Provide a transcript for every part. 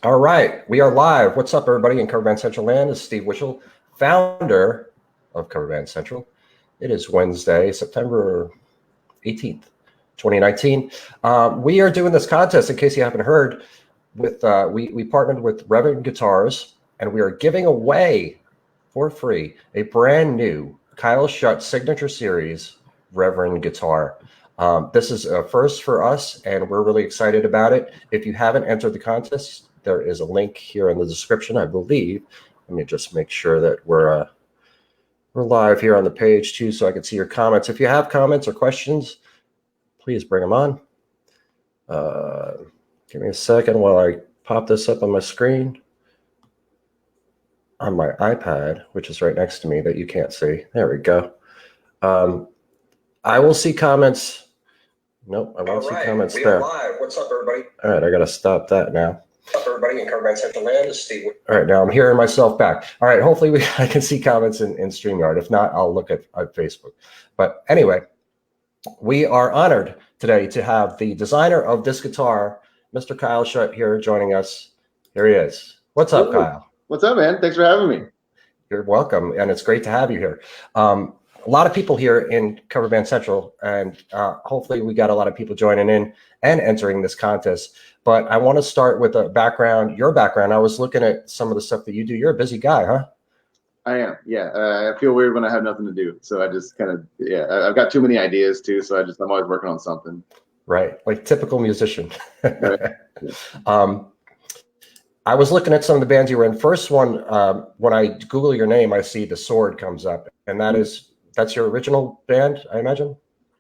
All right, we are live. What's up, everybody in Cover Band Central Land? This is Steve Wishel, founder of Cover Band Central. It is Wednesday, September 18th, 2019. We are doing this contest, in case you haven't heard, with we partnered with Reverend Guitars, and we are giving away for free a brand new Kyle Shutt Signature Series Reverend guitar. This is a first for us, and we're really excited about it. If you haven't entered the contest, there is a link here in the description, I believe. Let me just make sure that we're live here on the page too, so I can see your comments. If you have comments or questions, please bring them on. Give me a second while I pop this up on my screen on my iPad, which is right next to me that you can't see. There we go. I will see comments. Nope, I won't see comments there. We are live. What's up, everybody? All right, I got to stop that now. What's up, everybody in Cover Band Central Land? This is Steve. All right, now I'm hearing myself back. All right, hopefully I can see comments in StreamYard. If not, I'll look at Facebook. But anyway, we are honored today to have the designer of this guitar, Mr. Kyle Shutt, here joining us. Here he is. What's up, Kyle? What's up, man? Thanks for having me. You're welcome, and it's great to have you here. A lot of people here in Cover Band Central, and hopefully we got a lot of people joining in and entering this contest. But I want to start with a background, your background. I was looking at some of the stuff that you do. You're a busy guy, huh? I am, yeah. I feel weird when I have nothing to do. So I just kind of, I've got too many ideas too. So I'm always working on something. Right, like typical musician. Right. Yeah. I was looking at some of the bands you were in. First one, when I Google your name, I see The Sword comes up, and that's your original band, I imagine?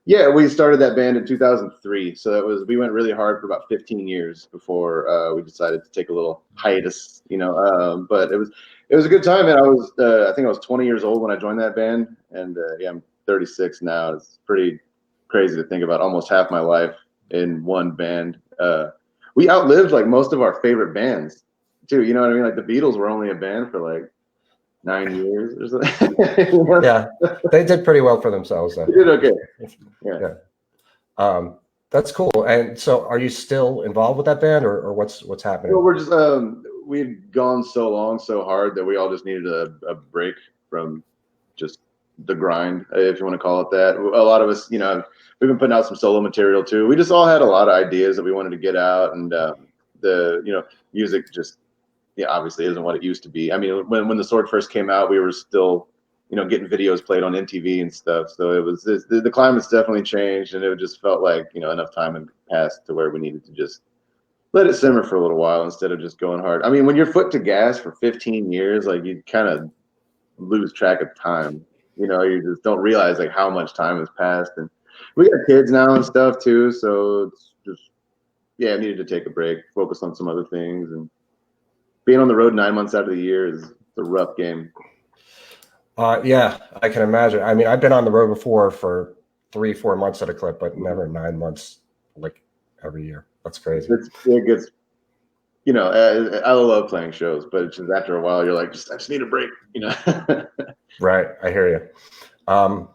Yeah, we started that band in 2003. So we went really hard for about 15 years before we decided to take a little hiatus, but it was a good time. And I think I was 20 years old when I joined that band, and I'm 36 now. It's pretty crazy to think about almost half my life in one band. We outlived like most of our favorite bands too. You know what I mean? Like the Beatles were only a band for like 9 years or something. Yeah, they did pretty well for themselves. They did okay. Yeah. That's cool. And so, are you still involved with that band, or what's happening? Well, we're just we've gone so long, so hard that we all just needed a break from just the grind, if you want to call it that. A lot of us, we've been putting out some solo material too. We just all had a lot of ideas that we wanted to get out, and the music just obviously isn't what it used to be. I mean, when the Sword first came out, we were still getting videos played on MTV and stuff. So it was the climate's definitely changed, and it just felt like enough time had passed to where we needed to just let it simmer for a little while instead of just going hard. I mean, when you're foot to gas for 15 years, like you kind of lose track of time. You just don't realize like how much time has passed, and we got kids now and stuff too. So it's just I needed to take a break, focus on some other things, and being on the road 9 months out of the year is a rough game. Yeah, I can imagine. I mean, I've been on the road before for 3-4 months at a clip, but never 9 months like every year. That's crazy. It gets, I love playing shows, but it's just after a while, you're like, I just need a break, Right, I hear you.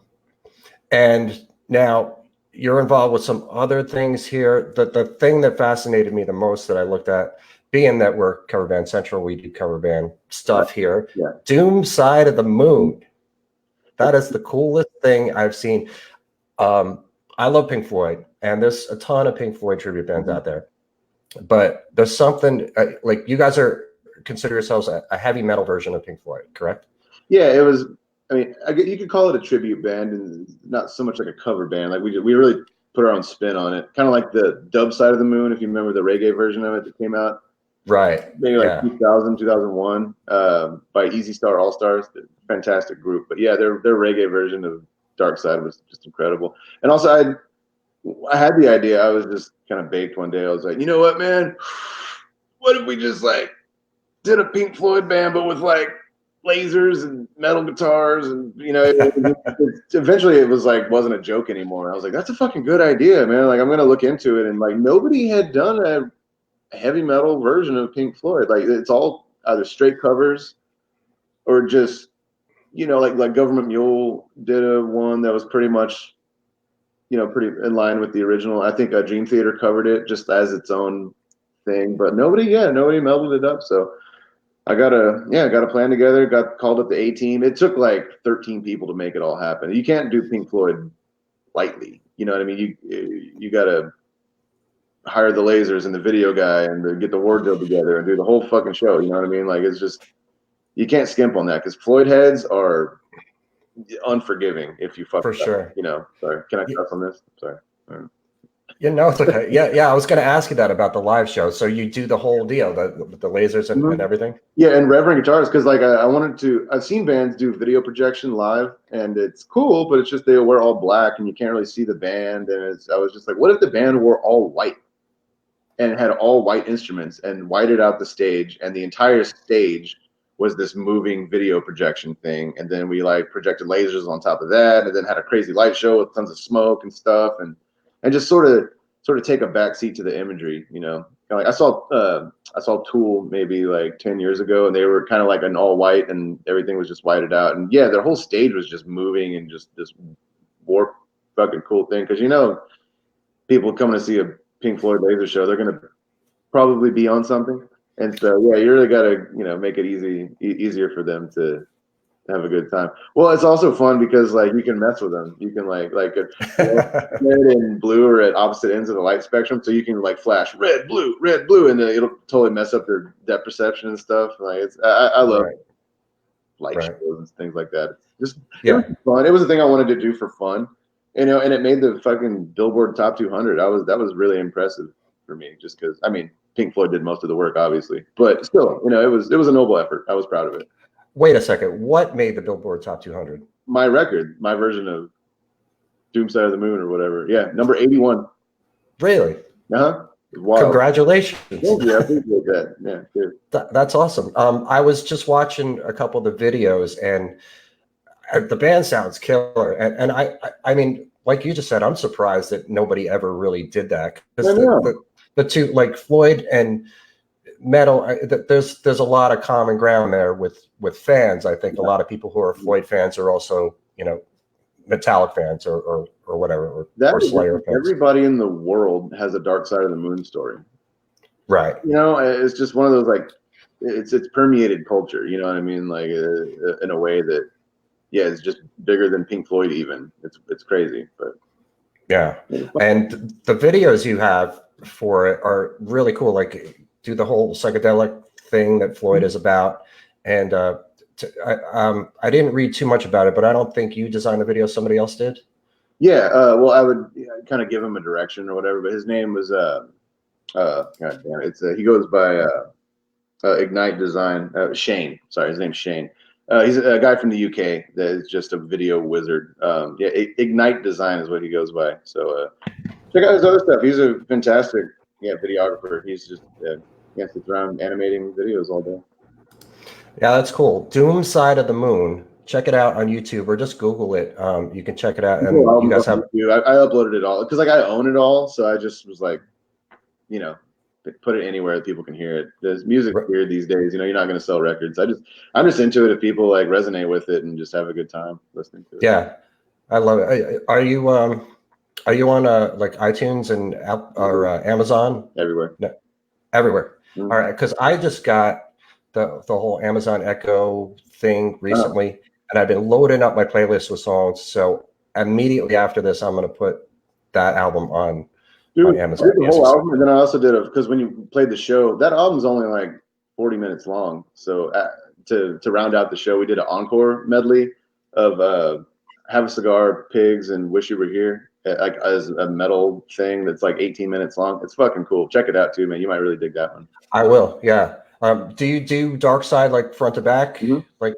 And now you're involved with some other things here. The thing that fascinated me the most that I looked at, being that we're Cover Band Central, we do cover band stuff here. Yeah. Doom Side of the Moon. That is the coolest thing I've seen. I love Pink Floyd, and there's a ton of Pink Floyd tribute bands out there. But there's something like you guys consider yourselves a heavy metal version of Pink Floyd, correct? Yeah, it was. I mean, you could call it a tribute band, and not so much like a cover band. Like we really put our own spin on it, kind of like the Dub Side of the Moon, if you remember the reggae version of it that came out. Right. Maybe like 2000, 2001, by Easy Star All Stars. Fantastic group. But yeah, their reggae version of Dark Side was just incredible. And also I had the idea. I was just kind of baked one day. I was like, you know what, man? What if we just like did a Pink Floyd band, but with like lasers and metal guitars, and eventually it was like wasn't a joke anymore. I was like, that's a fucking good idea, man. Like I'm gonna look into it, and like nobody had done a heavy metal version of Pink Floyd. Like it's all either straight covers or just like Government Mule did a one that was pretty much pretty in line with the original. I think Dream Theater covered it just as its own thing, but nobody melded it up. So I got a plan together, got called up the ATeam. It took like 13 people to make it all happen. You can't do Pink Floyd lightly. You know what I mean? You got to hire the lasers and the video guy and get the wardrobe together and do the whole fucking show. You know what I mean? Like, it's just, you can't skimp on that because Floyd heads are unforgiving if you fuck For up. sure. You know, sorry. Can I cuss on this? Sorry. It's okay. Yeah. I was going to ask you that about the live show. So you do the whole deal, the lasers and everything. Yeah, and Reverend guitars, because like I've seen bands do video projection live, and it's cool, but it's just they wear all black and you can't really see the band. And I was just like, what if the band wore all white and had all white instruments and whited out the stage, and the entire stage was this moving video projection thing, and then we like projected lasers on top of that, and then had a crazy light show with tons of smoke and stuff, and just sort of take a backseat to the imagery, you know. Like I saw Tool maybe like 10 years ago, and they were kind of like an all white, and everything was just whited out, and yeah, their whole stage was just moving and just this warp fucking cool thing, because you know, people coming to see a Pink Floyd laser show, they're gonna probably be on something, and so yeah, you really gotta make it easier for them to have a good time. Well, it's also fun because like you can mess with them. You can like red and blue are at opposite ends of the light spectrum, so you can like flash red, blue, and it'll totally mess up their depth perception and stuff. Like I love light shows and things like that. It's just it was fun. It was a thing I wanted to do for fun, and it made the fucking Billboard Top 200. That was really impressive for me, just because I mean Pink Floyd did most of the work, obviously, but still, it was a noble effort. I was proud of it. Wait a second. What made the Billboard Top 200? My record, my version of Doomside of the Moon or whatever. Yeah, number 81. Really? Uh-huh. Wow. Congratulations. Yeah, I appreciate that. Yeah, good. That's awesome. I was just watching a couple of the videos, and the band sounds killer. And I mean, like you just said, I'm surprised that nobody ever really did that. Because the two, like Floyd and metal, there's a lot of common ground there with fans. I think a lot of people who are Floyd fans are also Metallic fans or whatever, or Slayer fans. Everybody in the world has a Dark Side of the Moon story, right? It's just one of those, like, it's permeated culture, you know what I mean, like in a way that it's just bigger than Pink Floyd even. It's crazy, but yeah. And the videos you have for it are really cool, like do the whole psychedelic thing that Floyd is about. And I didn't read too much about it, but I don't think you designed the video. Somebody else did. Yeah. Well, I would kind of give him a direction or whatever, but his name was God damn it. He goes by Ignite Design. Shane. Sorry, his name's Shane. He's a guy from the UK that is just a video wizard. Ignite Design is what he goes by. So check out his other stuff. He's a fantastic videographer. He's just sits around animating videos all day. Yeah, that's cool. Doom Side of the Moon. Check it out on YouTube or just Google it. You can check it out. And you guys have. I uploaded it all because like I own it all, so I just was like, put it anywhere that people can hear it. There's music weird these days. You're not going to sell records. I'm just into it if people like resonate with it and just have a good time listening to it. Yeah, I love it. Are you on like iTunes and or Amazon? Everywhere. No, everywhere. All right, because I just got the whole Amazon Echo thing recently, and I've been loading up my playlist with songs. So immediately after this, I'm going to put that album on Amazon. The whole album, and then I also did because when you played the show, that album's only like 40 minutes long. So to round out the show, we did an encore medley of Have a Cigar, Pigs, and Wish You Were Here, like as a metal thing that's like 18 minutes long. It's fucking cool. Check it out too, man. You might really dig that one. I will. Yeah. Do you do Dark Side like front to back? Mm-hmm. Like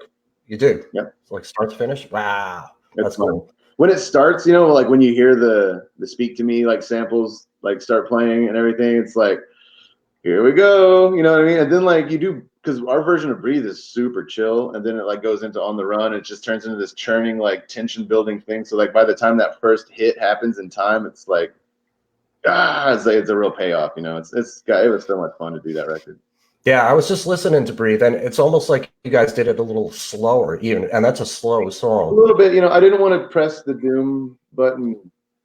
you do? Yeah. Like start to finish? Wow. That's cool. When it starts, like when you hear the Speak to Me like samples like start playing and everything, it's like, here we go. You know what I mean? And then like you do, because our version of Breathe is super chill, and then it like goes into On the Run. It just turns into this churning like tension building thing. So like by the time that first hit happens in time, it's like it's a real payoff. It was so much fun to do that record. Yeah, I was just listening to Breathe, and it's almost like you guys did it a little slower, even, and that's a slow song. A little bit, I didn't want to press the Doom button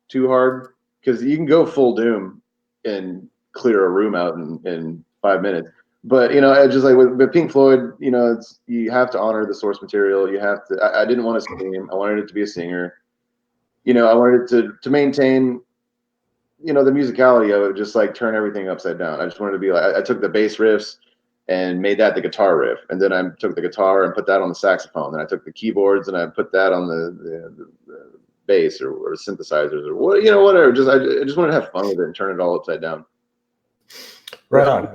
too hard, because you can go full Doom and clear a room out in 5 minutes. But you know, I just like with Pink Floyd, you know, it's you have to honor the source material. You have to. I didn't want to sing. I wanted it to be a singer. You know, I wanted it to maintain, you know, the musicality of it, just like turn everything upside down. I just wanted to be like I took the bass riffs and made that the guitar riff, and then I took the guitar and put that on the saxophone. Then I took the keyboards and I put that on the bass or synthesizers or what, you know, whatever. I just wanted to have fun with it and turn it all upside down. Right on.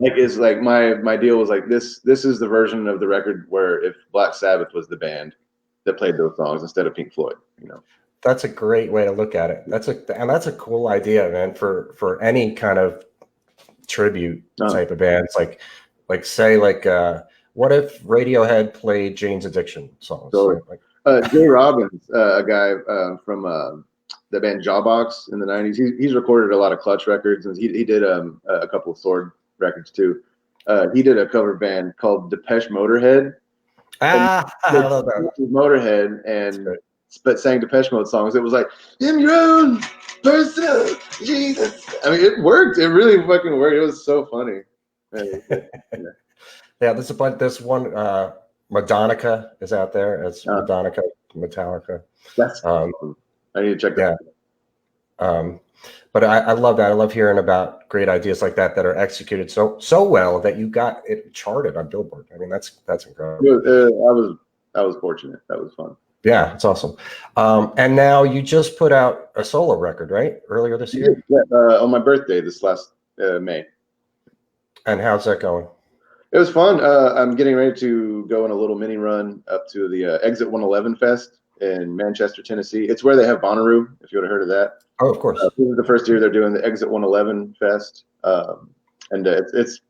It's like my deal was like this is the version of the record where if Black Sabbath was the band that played those songs instead of Pink Floyd, you know. That's a great way to look at it. That's a cool idea, man, for any kind of tribute type of bands. Like say what if Radiohead played Jane's Addiction songs? Totally. Like, Jay Robbins, a guy from the band Jawbox in the 90s. He's recorded a lot of Clutch records, and he did a couple of Sword records too. He did a cover band called Depeche Motorhead. I love that. Motorhead, but sang Depeche Mode songs. It was like, "I'm your own personal Jesus." I mean, it worked. It really fucking worked. It was so funny. Yeah, there's a bunch. There's one. Madonica is out there. It's Madonica, Metallica. That's I need to check that out. But I love that. I love hearing about great ideas like that are executed so well that you got it charted on Billboard. I mean, that's incredible. I was fortunate. That was fun. Yeah, it's awesome. And now you just put out a solo record, right? Earlier this year? Yeah, on my birthday this last May. And how's that going? It was fun. I'm getting ready to go on a little mini run up to the Exit 111 Fest in Manchester, Tennessee. It's where they have Bonnaroo, if you would have heard of that. Oh, of course. This is the first year they're doing the Exit 111 Fest. And it's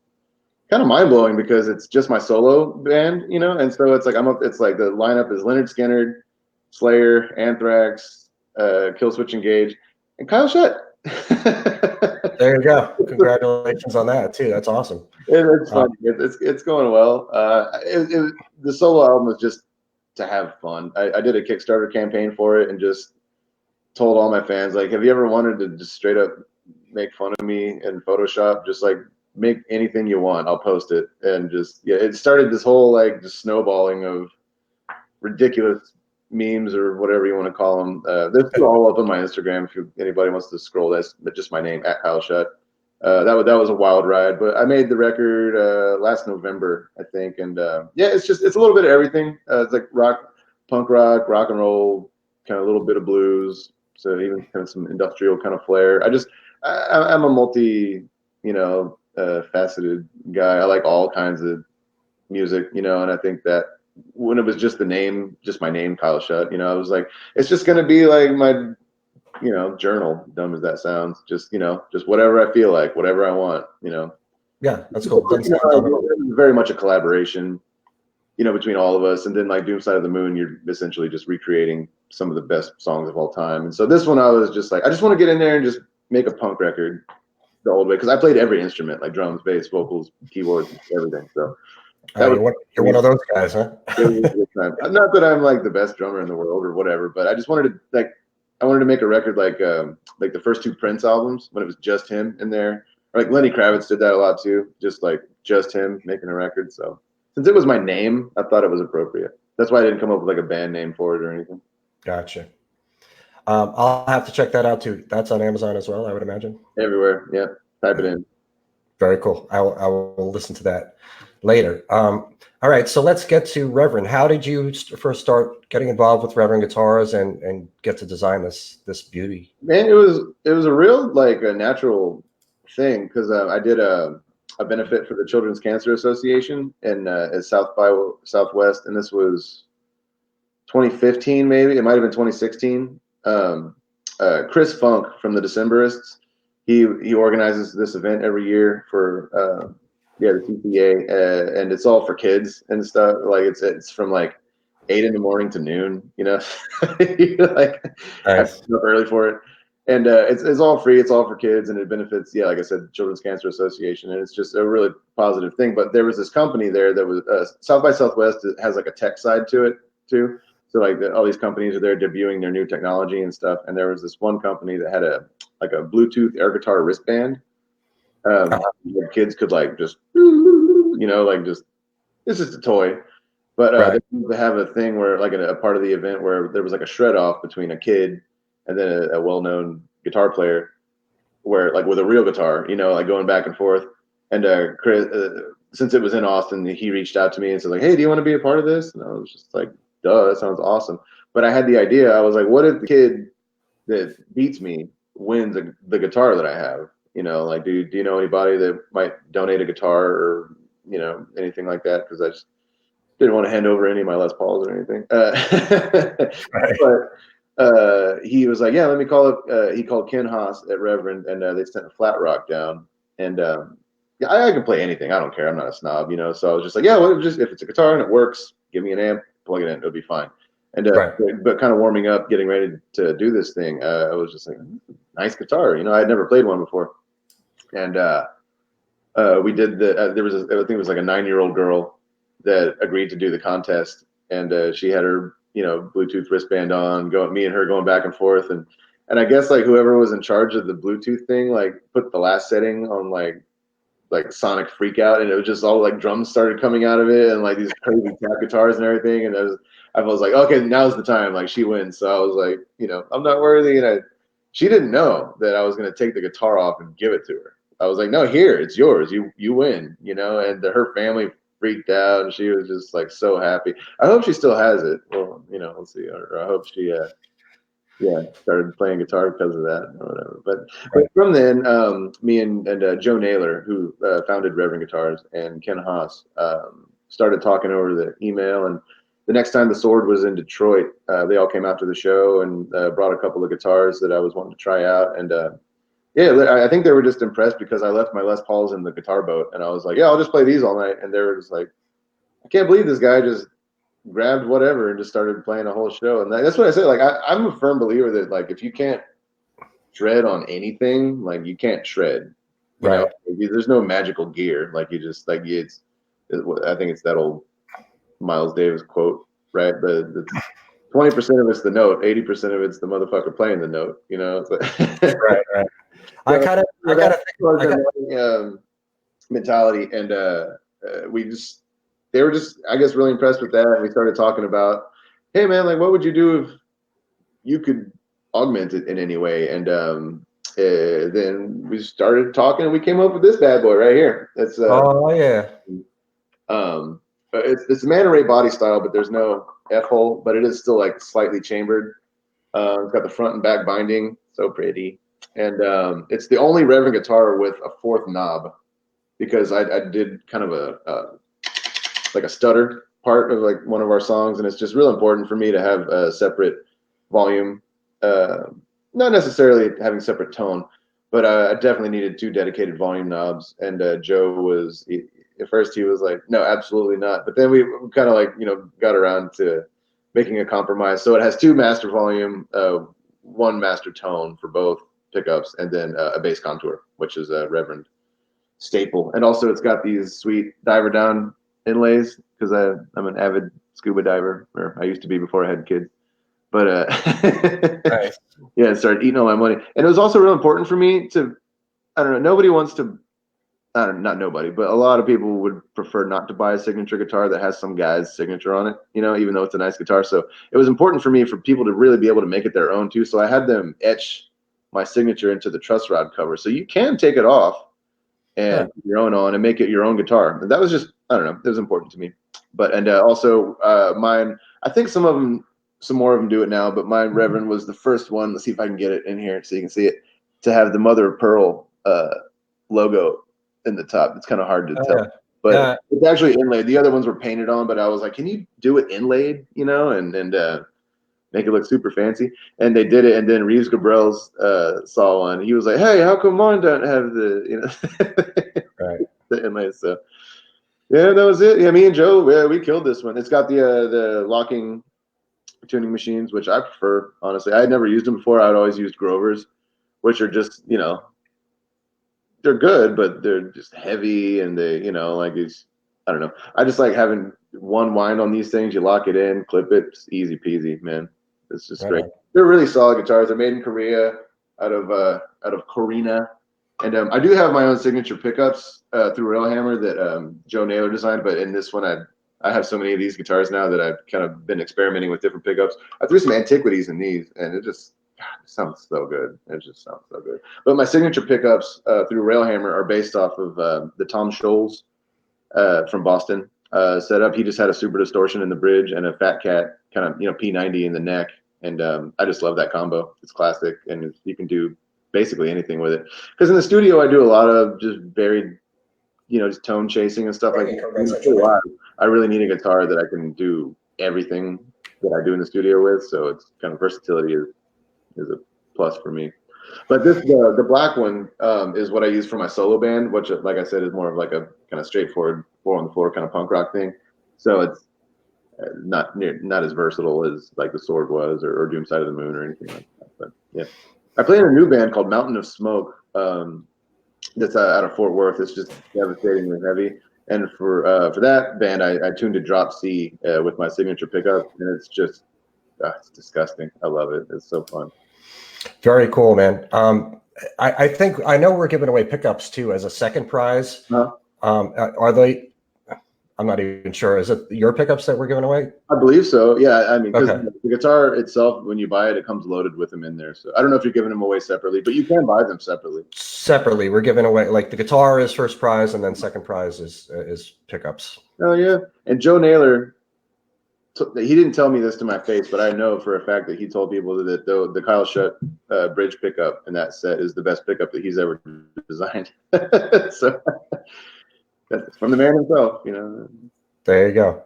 kind of mind-blowing because it's just my solo band, you know? And so it's like it's like the lineup is Leonard Skinner, Slayer, Anthrax, Killswitch Engage, and Kyle Shutt. There you go. Congratulations on that too. That's awesome. It's fun. It's going well. The solo album was just to have fun. I did a Kickstarter campaign for it and just told all my fans, like, have you ever wanted to just straight up make fun of me in Photoshop? Just like make anything you want, I'll post it. And just it started this whole like just snowballing of ridiculous memes or whatever you want to call them. They're all up on my Instagram if anybody wants to scroll. That's just my name at Kyle Shutt. That was a wild ride, but I made the record last November, I think, and it's a little bit of everything. It's like rock, punk rock, rock and roll, kind of a little bit of blues, so even kind of some industrial kind of flair. I'm a multi, faceted guy. I like all kinds of music, and I think that when it was just my name, Kyle Shutt, I was like, it's just gonna be like my journal, dumb as that sounds, just whatever I feel like, whatever I want, Yeah, that's cool. Very much a collaboration, between all of us. And then like Doom Side of the Moon, you're essentially just recreating some of the best songs of all time. And so this one, I was just like, I just want to get in there and just make a punk record the old way, because I played every instrument, like drums, bass, vocals, keyboards, everything. So you're one of those guys, huh? Not that I'm like the best drummer in the world or whatever, but I just wanted to make a record like the first two Prince albums when it was just him in there. Or like Lenny Kravitz did that a lot too, just him making a record. So since it was my name, I thought it was appropriate. That's why I didn't come up with like a band name for it or anything. Gotcha. I'll have to check that out too. That's on Amazon as well, I would imagine. Everywhere, yeah. Type it in. Very cool. I will listen to that later. All right, so let's get to Reverend. How did you first start getting involved with Reverend guitars and get to design this beauty? Man, it was a real like a natural thing, because I did a benefit for the Children's Cancer Association in South by Southwest, and this was 2015, maybe it might have been 2016. Chris Funk from the Decemberists, he organizes this event every year for the CCA, and it's all for kids and stuff. Like it's from like 8 a.m. to noon, like nice. I up early for it. And it's all free. It's all for kids, and it benefits, like I said, Children's Cancer Association, and it's just a really positive thing. But there was this company there that was South by Southwest. It has like a tech side to it too. So like all these companies are there debuting their new technology and stuff. And there was this one company that had a Bluetooth air guitar wristband. The kids could like just, like just, it's just a toy. But Right. they used to have a thing where, like, a part of the event where there was like a shred off between a kid and then a well-known guitar player, where like with a real guitar, like going back and forth. And Chris, since it was in Austin, he reached out to me and said like, "Hey, do you want to be a part of this?" And I was just like, "Duh, that sounds awesome." But I had the idea. I was like, "What if the kid that beats me wins the guitar that I have?" Like, do you know anybody that might donate a guitar or anything like that? Because I just didn't want to hand over any of my Les Pauls or anything. Right. But he was like, "Yeah, let me call it." He called Ken Haas at Reverend, and they sent a flat rock down. And yeah, I can play anything. I don't care. I'm not a snob, So I was just like, "Yeah, well, just if it's a guitar and it works, give me an amp, plug it in, it'll be fine." And Right. but kind of warming up, getting ready to do this thing, I was just like, "Nice guitar," I had never played one before, and we did there was I think it was like a 9-year-old girl that agreed to do the contest, and she had her Bluetooth wristband on, me and her going back and forth, and I guess like whoever was in charge of the Bluetooth thing like put the last setting on like Sonic Freakout, and it was just all like drums started coming out of it and like these crazy tap guitars and everything, and I was like, okay, now's the time, like she wins. So I was like, I'm not worthy, and she didn't know that I was going to take the guitar off and give it to her. I was like, no, here, it's yours. You win, and her family freaked out, and she was just like so happy. I hope she still has it. Well, we'll see. Or I hope she, started playing guitar because of that or whatever. But Right. from then, me and Joe Naylor, who founded Reverend Guitars, and Ken Haas started talking over the email. And the next time the Sword was in Detroit, they all came out to the show and brought a couple of guitars that I was wanting to try out. And yeah, I think they were just impressed because I left my Les Pauls in the guitar boat, and I was like, "Yeah, I'll just play these all night." And they were just like, "I can't believe this guy just grabbed whatever and just started playing a whole show." And that's what I say. Like, I'm a firm believer that like if you can't shred on anything, like you can't shred. Right. There's no magical gear. Like you just like I think it's that old Miles Davis quote, right? The 20% of it's the note, 80% of it's the motherfucker playing the note. It's like Right. Right. I kind of mentality, and they were just, I guess, really impressed with that. And we started talking about, hey man, like what would you do if you could augment it in any way? And then we started talking, and we came up with this bad boy right here. It's oh yeah. it's a Manta Ray body style, but there's no F hole, but it is still like slightly chambered. It's got the front and back binding, so pretty. And it's the only Reverend guitar with a fourth knob, because I did kind of a stutter part of like one of our songs, and it's just real important for me to have a separate volume, not necessarily having separate tone, but I definitely needed 2 dedicated volume knobs. And Joe at first he was like, no, absolutely not, but then we kind of like got around to making a compromise, so it has 2 master volume, 1 master tone for both pickups, and then a bass contour, which is a Reverend staple. And also it's got these sweet diver down inlays, because I'm an avid scuba diver, or I used to be before I had kids. But Nice. yeah, it started eating all my money. And it was also real important for me to, I don't know, nobody wants to, not nobody, but a lot of people would prefer not to buy a signature guitar that has some guy's signature on it, even though it's a nice guitar. So it was important for me for people to really be able to make it their own too. So I had them etch my signature into the truss rod cover, so you can take it off and put your own on and make it your own guitar. And that was just, I don't know, it was important to me. But and also mine, I think some more of them do it now, but mine Reverend was the first one. Let's see if I can get it in here so you can see it, to have the mother of pearl logo in the top. It's kind of hard to tell, but it's actually inlaid. The other ones were painted on, but I was like, can you do it inlaid, and make it look super fancy? And they did it. And then Reeves Gabrels saw one. He was like, hey, how come mine don't have the Right. the inlay? So yeah, that was it. Yeah, me and Joe, we killed this one. It's got the locking tuning machines, which I prefer, honestly. I had never used them before. I'd always used Grovers, which are just, they're good, but they're just heavy, and they, like these, I don't know. I just like having one wind on these things. You lock it in, clip it, it's easy peasy, man. It's just great. They're really solid guitars. They're made in Korea, out of Corina, And I do have my own signature pickups through Railhammer that Joe Naylor designed. But in this one, I have so many of these guitars now that I've kind of been experimenting with different pickups. I threw some antiquities in these, and it just sounds so good. It just sounds so good. But my signature pickups through Railhammer are based off of the Tom Scholes from Boston setup. He just had a super distortion in the bridge and a Fat Cat kind of P90 in the neck, and I just love that combo. It's classic, and you can do basically anything with it. Because in the studio, I do a lot of just varied, just tone chasing and stuff like that. I really need a guitar that I can do everything that I do in the studio with. So it's kind of versatility is a plus for me. But the black one is what I use for my solo band, which, like I said, is more of like a kind of straightforward 4-on-the-floor kind of punk rock thing. So it's not as versatile as like the Sword was or Doom Side of the Moon or anything like that. But yeah, I play in a new band called Mountain of Smoke that's out of Fort Worth. It's just devastatingly heavy. And for that band, I tuned to drop C with my signature pickup, and it's just it's disgusting. I love it. It's so fun. Very cool, man. I think I know we're giving away pickups too as a second prize. Are they? I'm not even sure. Is it your pickups that we're giving away? I believe so. Yeah, I mean, because the guitar itself, when you buy it, it comes loaded with them in there. So I don't know if you're giving them away separately, but you can buy them separately. Separately, we're giving away like the guitar is first prize, and then second prize is pickups. Oh yeah, and Joe Naylor, he didn't tell me this to my face, but I know for a fact that he told people that the Kyle Shutt bridge pickup in that set is the best pickup that he's ever designed. So that's from the man himself, There you go.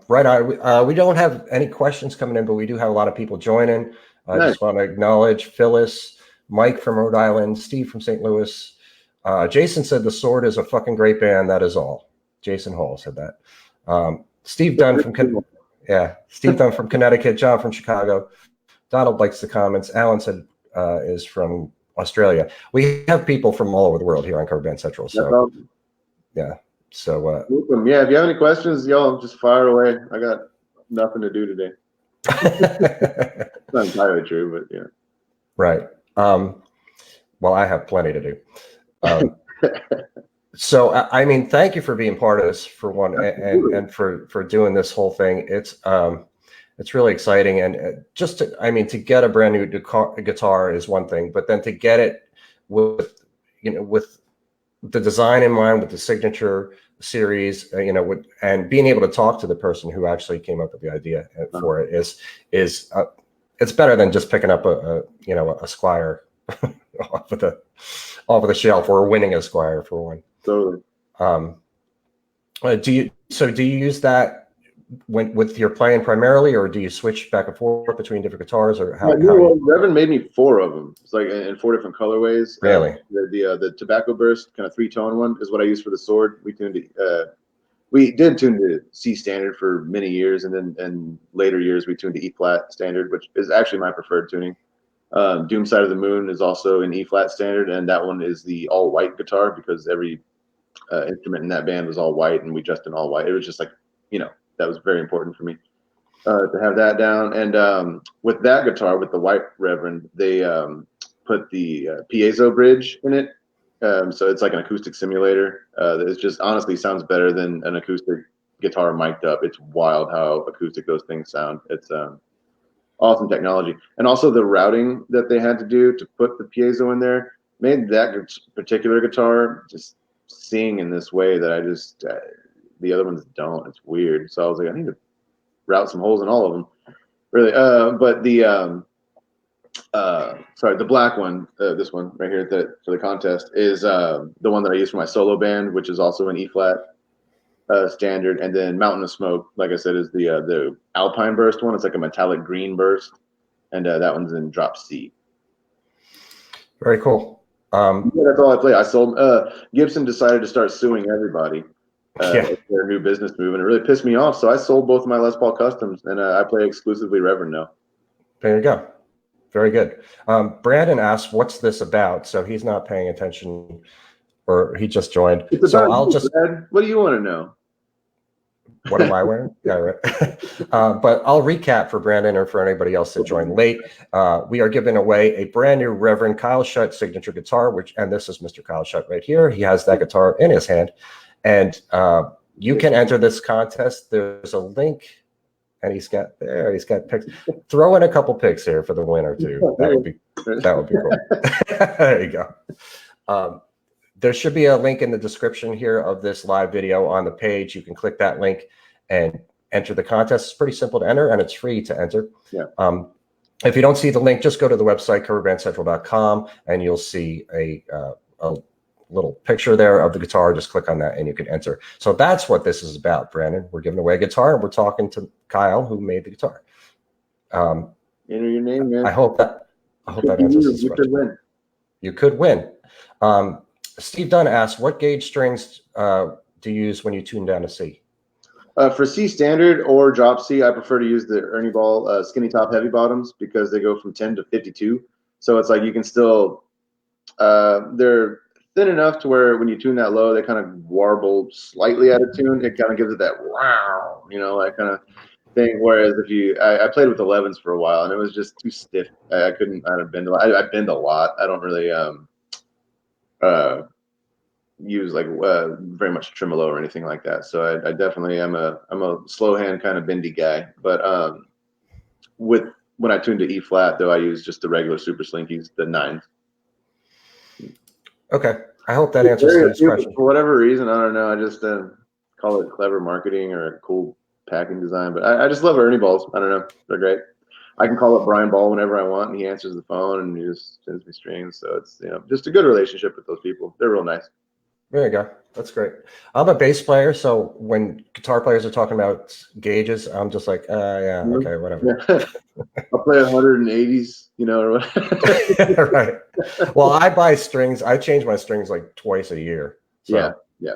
Right. We don't have any questions coming in, but we do have a lot of people joining. I just want to acknowledge Phyllis, Mike from Rhode Island, Steve from St. Louis. Jason said the Sword is a fucking great band. That is all. Jason Hall said that. Steve Dunn from Connecticut. John from Chicago. Donald likes the comments. Alan said is from Australia. We have people from all over the world here on Cover Band Central. So yeah. So yeah, if you have any questions, y'all just fire away. I got nothing to do today. It's not entirely true, but yeah. Right. Well, I have plenty to do. So I mean, thank you for being part of this for one, and for doing this whole thing. It's really exciting, and to get a brand new guitar is one thing, but then to get it with the design in mind, with the signature series, and being able to talk to the person who actually came up with the idea for it is it's better than just picking up a Squire off of the shelf, or winning a Squire for one. Totally. Do you use that with your playing primarily, or do you switch back and forth between different guitars, or how? Reverend made me 4 of them. It's like in 4 different colorways. Really? The Tobacco Burst kind of 3-tone one is what I use for the Sword. We tuned it. We did tune to C standard for many years, and then in later years we tuned to E flat standard, which is actually my preferred tuning. Doom Side of the Moon is also in E flat standard, and that one is the all white guitar because every instrument in that band was all white, and we just in all white. It was just like that was very important for me to have that down. And with that guitar, with the white Reverend, they put the piezo bridge in it. So it's like an acoustic simulator. It just honestly sounds better than an acoustic guitar mic'd up. It's wild how acoustic those things sound. It's awesome technology. And also the routing that they had to do to put the piezo in there made that particular guitar just sing in this way that I just the other ones don't. It's weird. So I was like, I need to route some holes in all of them, really. But the the black one, this one right here for the contest is the one that I use for my solo band, which is also an E flat standard. And then Mountain of Smoke, like I said, is the Alpine Burst one. It's like a metallic green burst, and that one's in drop C. Very cool. Yeah, that's all I play. I sold. Gibson decided to start suing everybody. Their new business move, and it really pissed me off. So I sold both of my Les Paul Customs, and I play exclusively Reverend now. There you go. Very good. Brandon asked, "What's this about?" So he's not paying attention, or he just joined. So I'll just. Brad, what do you want to know? What am I wearing? Yeah, right. But I'll recap for Brandon or for anybody else that joined late. We are giving away a brand new Reverend Kyle Shutt signature guitar, and this is Mr. Kyle Shutt right here. He has that guitar in his hand. And you can enter this contest. There's a link, and he's got pics. Throw in a couple pics here for the winner too. That would be cool. There you go. There should be a link in the description here of this live video on the page. You can click that link and enter the contest. It's pretty simple to enter, and it's free to enter. Yeah. If you don't see the link, just go to the website, coverbandcentral.com, and you'll see a little picture there of the guitar. Just click on that, and you can enter. So that's what this is about, Brandon. We're giving away a guitar, and we're talking to Kyle, who made the guitar. Enter your name, man. I hope that answers this question. Could win. You could win. Steve Dunn asked, what gauge strings do you use when you tune down to C? For C standard or drop C, I prefer to use the Ernie Ball skinny top heavy bottoms because they go from 10 to 52. So it's like you can still, they're thin enough to where when you tune that low, they kind of warble slightly out of tune. It kind of gives it that wow, that kind of thing. Whereas if I played with 11s for a while and it was just too stiff. I bend a lot. I don't really use like very much tremolo or anything like that. So I definitely am a slow hand kind of bendy guy. But when I tune to E flat though, I use just the regular super slinkies, the 9s. Okay, I hope that answers Steve's question. For whatever reason, I don't know. I just call it clever marketing or a cool packing design. But I just love Ernie balls. I don't know, they're great. I can call up Brian Ball whenever I want, and he answers the phone and he just sends me strings. So it's just a good relationship with those people. They're real nice. There you go. That's great. I'm a bass player, so when guitar players are talking about gauges, I'm just like, yeah, okay, whatever. I'll play 180s, or whatever. Right. Well, I buy strings. I change my strings like twice a year. So, yeah.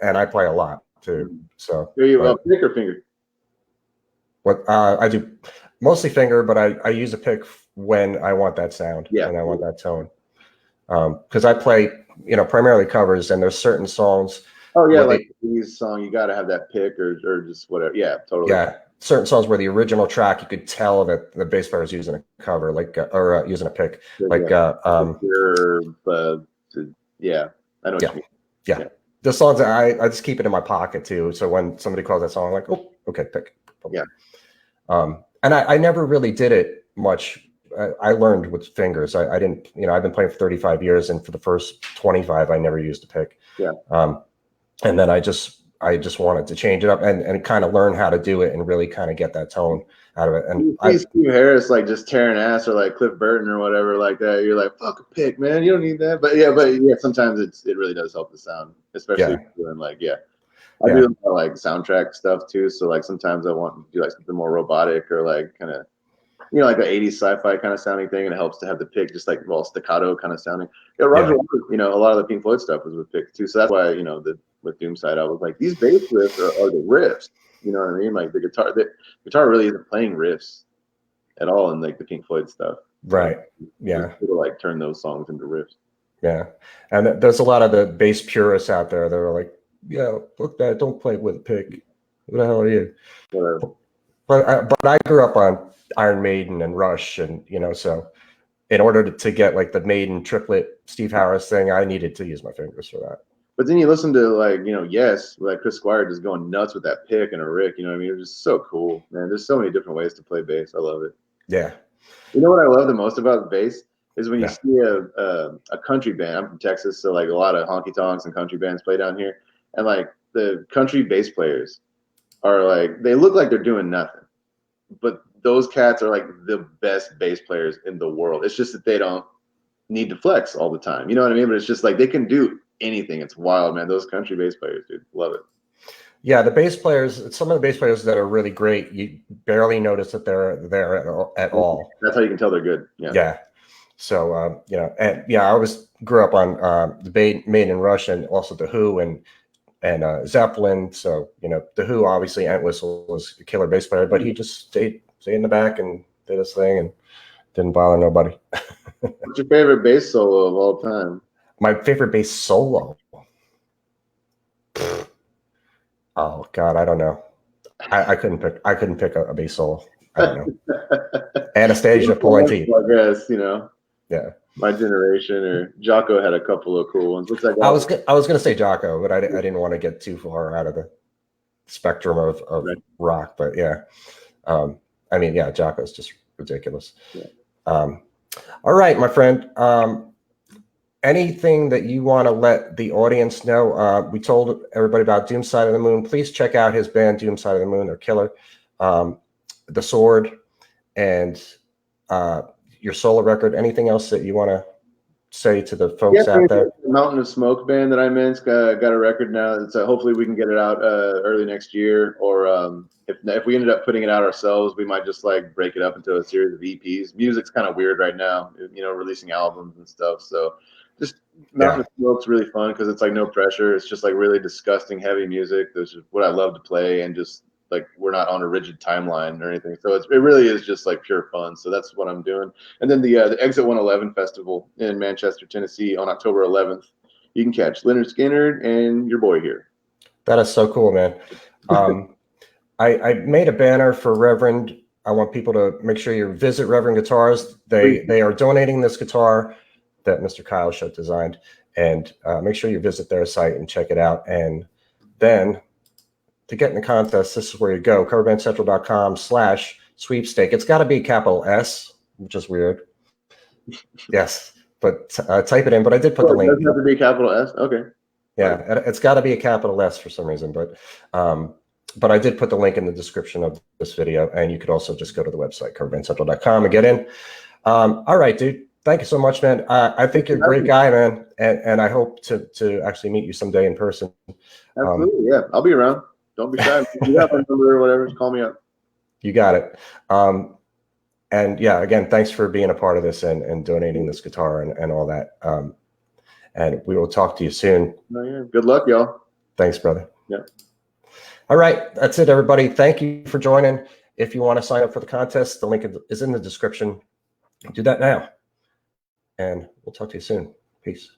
And I play a lot too. So. Pick or finger? What I do mostly finger, but I use a pick when I want that sound and I want that tone. Because I play, primarily covers, and there's certain songs. Oh yeah, like these song, you got to have that pick or just whatever. Yeah, totally. Yeah, certain songs where the original track you could tell that the bass player is using a cover, or using a pick, like yeah, I know what you mean. Yeah. The songs that I just keep it in my pocket too. So when somebody calls that song, I'm like, oh, okay, pick. Yeah. And I never really did it much. I learned with fingers. I didn't, I've been playing for 35 years, and for the first 25, I never used a pick. Yeah. And then I just wanted to change it up and kind of learn how to do it and really kind of get that tone out of it. And Steve Harris like just tearing ass, or like Cliff Burton or whatever like that. You're like, fuck a pick, man. You don't need that. But yeah, sometimes it really does help the sound, especially doing I do like soundtrack stuff too. So like sometimes I want to do like something more robotic or like kind of like the 80s sci-fi kind of sounding thing, and it helps to have the pick just like staccato kind of sounding. Roger Waters, a lot of the Pink Floyd stuff was with pick too. So that's why with Doomside I was like, these bass riffs are the riffs. You know what I mean? Like the guitar really isn't playing riffs at all in like the Pink Floyd stuff. Right. Yeah. People like turn those songs into riffs. Yeah. And there's a lot of the bass purists out there that are like, yeah, look that, don't play with a pick. Who the hell are you? Whatever. But I grew up on Iron Maiden and Rush, and so in order to get like the Maiden triplet Steve Harris thing, I needed to use my fingers for that. But then you listen to Yes, like Chris Squire just going nuts with that pick and a Rick. You know what I mean? It was just so cool, man. There's so many different ways to play bass. I love it. Yeah. You know what I love the most about bass is when you see a country band. I'm from Texas, so like a lot of honky tonks and country bands play down here, and like the country bass players are like, they look like they're doing nothing, but those cats are like the best bass players in the world. It's just that they don't need to flex all the time. You know what I mean? But it's just like they can do anything. It's wild, man. Those country bass players, dude, love it. Yeah, the bass players, some of the bass players that are really great, you barely notice that they're there at all. That's how you can tell they're good. Yeah. So, I always grew up on the Maiden and Rush, and also The Who and Zeppelin. So, The Who, obviously, Entwistle was a killer bass player, but he just stayed in the back and did his thing and didn't bother nobody. What's your favorite bass solo of all time? My favorite bass solo? Oh God, I don't know. I couldn't pick. I couldn't pick a bass solo. I don't know. Anastasia pulling teeth. I guess, you know, Yeah. my generation, or Jocko had a couple of cool ones. What's that guy? I was gonna say Jocko, but I didn't want to get too far out of the spectrum of Right. rock. But yeah, I mean, yeah, Jocko's just ridiculous. Yeah. All right, my friend. Anything that you want to let the audience know? We told everybody about Doom Side of the Moon. Please check out his band, Doom Side of the Moon. They're killer. The Sword, and your solo record. Anything else that you want to say to the folks out there? The Mountain of Smoke band that I'm in got a record now. It's hopefully we can get it out early next year, or if we ended up putting it out ourselves, we might just like break it up into a series of EPs. Music's kind of weird right now, you know, releasing albums and stuff. So just Mountain of Smoke's really fun because it's like no pressure. It's just like really disgusting heavy music. That's just what I love to play, and just like we're not on a rigid timeline or anything. So it really is just like pure fun. So that's what I'm doing. And then the Exit 111 Festival in Manchester, Tennessee on October 11th. You can catch Leonard Skinner and your boy here. That is so cool, man. I made a banner for Reverend. I want people to make sure you visit Reverend Guitars. They are donating this guitar that Mr. Kyle Shutt designed, and make sure you visit their site and check it out. And then to get in the contest, this is where you go: coverbandcentral.com/sweepstake. It's got to be capital S, which is weird. Yes, but type it in. But I did put the link. It doesn't have to be capital S. Okay. Yeah, it's got to be a capital S for some reason, but I did put the link in the description of this video, and you could also just go to the website, coverbandcentral.com, and get in. All right, dude. Thank you so much, man. I think you're a great guy, man, and I hope to actually meet you someday in person. Absolutely, yeah. I'll be around. Don't be shy. If you have a number or whatever, just call me up. You got it. And yeah, again, thanks for being a part of this and donating this guitar and all that. And we will talk to you soon. Oh, yeah. Good luck, y'all. Thanks, brother. Yeah. All right. That's it, everybody. Thank you for joining. If you want to sign up for the contest, the link is in the description. Do that now. And we'll talk to you soon. Peace.